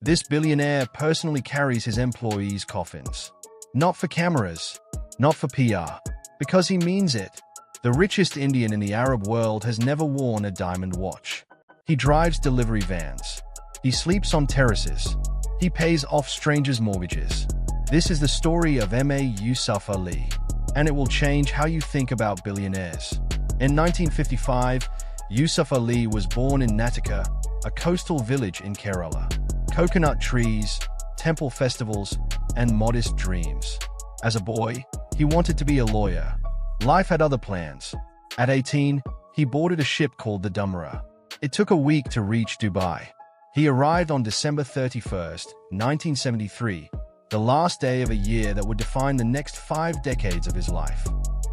This billionaire personally carries his employees' coffins. Not for cameras, not for PR, because he means it. The richest Indian in the Arab world has never worn a diamond watch. He drives delivery vans. He sleeps on terraces. He pays off strangers' mortgages. This is the story of Yusuff Ali, and it will change how you think about billionaires. In 1955, Yusuff Ali was born in Natika, a coastal village in Kerala. Coconut trees, temple festivals, and modest dreams. As a boy, he wanted to be a lawyer. Life had other plans. At 18, he boarded a ship called the Dumera. It took a week to reach Dubai. He arrived on December 31st, 1973, the last day of a year that would define the next 5 decades of his life.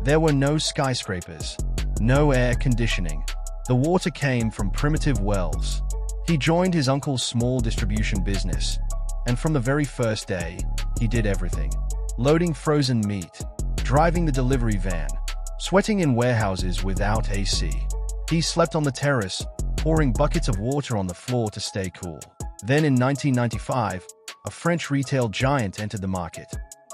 There were no skyscrapers, no air conditioning. The water came from primitive wells. He joined his uncle's small distribution business, and from the very first day, he did everything. Loading frozen meat, driving the delivery van, sweating in warehouses without AC. He slept on the terrace, pouring buckets of water on the floor to stay cool. Then in 1995, a French retail giant entered the market.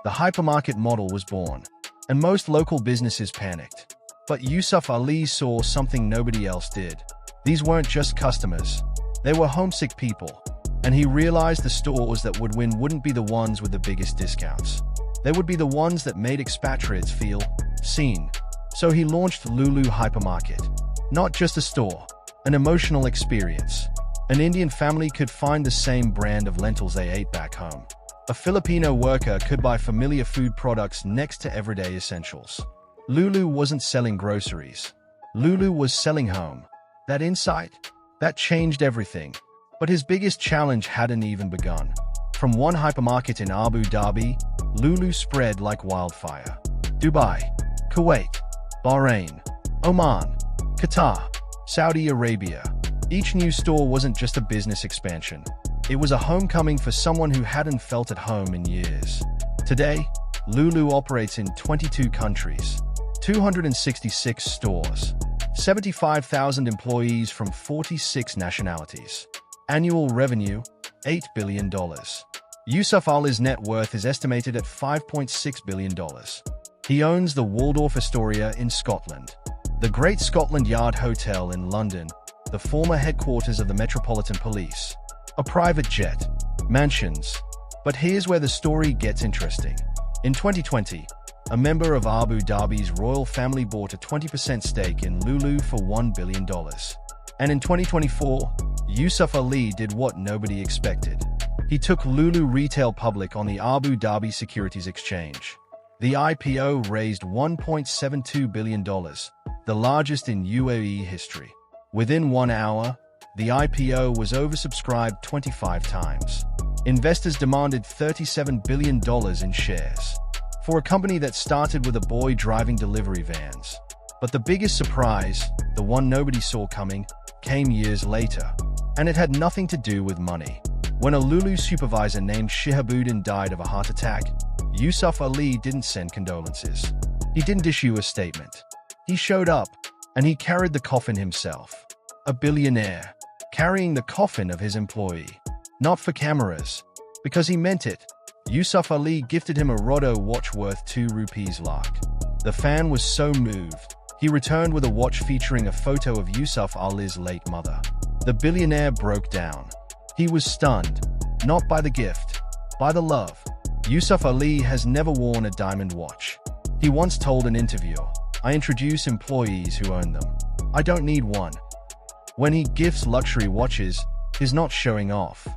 The hypermarket model was born, and most local businesses panicked. But Yusuff Ali saw something nobody else did. These weren't just customers. They were homesick people, and he realized the stores that would win wouldn't be the ones with the biggest discounts. They would be the ones that made expatriates feel seen. So he launched LuLu Hypermarket. Not just a store, an emotional experience. An Indian family could find the same brand of lentils they ate back home. A Filipino worker could buy familiar food products next to everyday essentials. LuLu wasn't selling groceries. LuLu was selling home. That insight, that changed everything. But his biggest challenge hadn't even begun. From one hypermarket in Abu Dhabi, LuLu spread like wildfire. Dubai, Kuwait, Bahrain, Oman, Qatar, Saudi Arabia. Each new store wasn't just a business expansion. It was a homecoming for someone who hadn't felt at home in years. Today, LuLu operates in 22 countries, 266 stores, 75,000 employees from 46 nationalities. Annual revenue, $8 billion. Yusuff Ali's net worth is estimated at $5.6 billion. He owns the Waldorf Astoria in Scotland, the Great Scotland Yard Hotel in London, the former headquarters of the Metropolitan Police, a private jet, mansions. But here's where the story gets interesting. In 2020, a member of Abu Dhabi's royal family bought a 20% stake in LuLu for $1 billion. And in 2024, Yusuff Ali did what nobody expected. He took LuLu Retail public on the Abu Dhabi Securities Exchange. The IPO raised $1.72 billion, the largest in UAE history. Within 1 hour, the IPO was oversubscribed 25 times. Investors demanded $37 billion in shares for a company that started with a boy driving delivery vans. But the biggest surprise, the one nobody saw coming, came years later. And it had nothing to do with money. When a LuLu supervisor named Shihabuddin died of a heart attack, Yusuff Ali didn't send condolences. He didn't issue a statement. He showed up, and he carried the coffin himself. A billionaire, carrying the coffin of his employee. Not for cameras, because he meant it. Yusuff Ali gifted him a Rodo watch worth 2 rupees lakh. The fan was so moved, he returned with a watch featuring a photo of Yusuff Ali's late mother. The billionaire broke down. He was stunned, not by the gift, by the love. Yusuff Ali has never worn a diamond watch. He once told an interviewer, "I introduce employees who own them. I don't need one." When he gifts luxury watches, he's not showing off.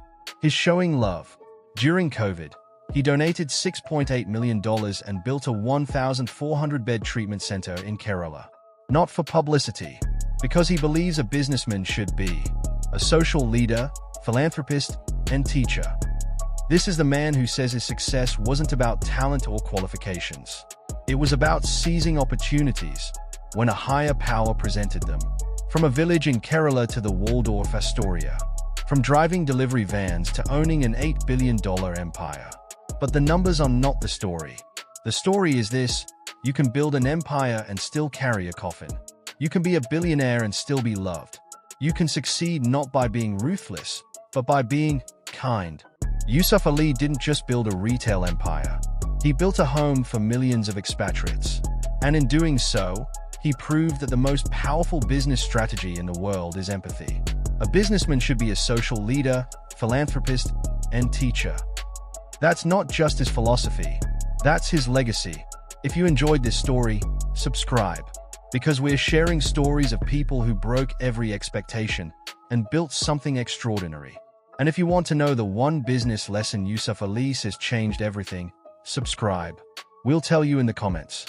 He's showing love. During COVID, he donated $6.8 million and built a 1,400-bed treatment center in Kerala. Not for publicity, because he believes a businessman should be a social leader, philanthropist, and teacher. This is the man who says his success wasn't about talent or qualifications. It was about seizing opportunities when a higher power presented them. From a village in Kerala to the Waldorf Astoria. From driving delivery vans to owning an $8 billion empire. But the numbers are not the story. The story is this: you can build an empire and still carry a coffin. You can be a billionaire and still be loved. You can succeed not by being ruthless, but by being kind. Yusuff Ali didn't just build a retail empire. He built a home for millions of expatriates. And in doing so, he proved that the most powerful business strategy in the world is empathy. A businessman should be a social leader, philanthropist, and teacher. That's not just his philosophy, that's his legacy. If you enjoyed this story, subscribe, because we're sharing stories of people who broke every expectation and built something extraordinary. And if you want to know the one business lesson Yusuff Ali has changed everything, subscribe. We'll tell you in the comments.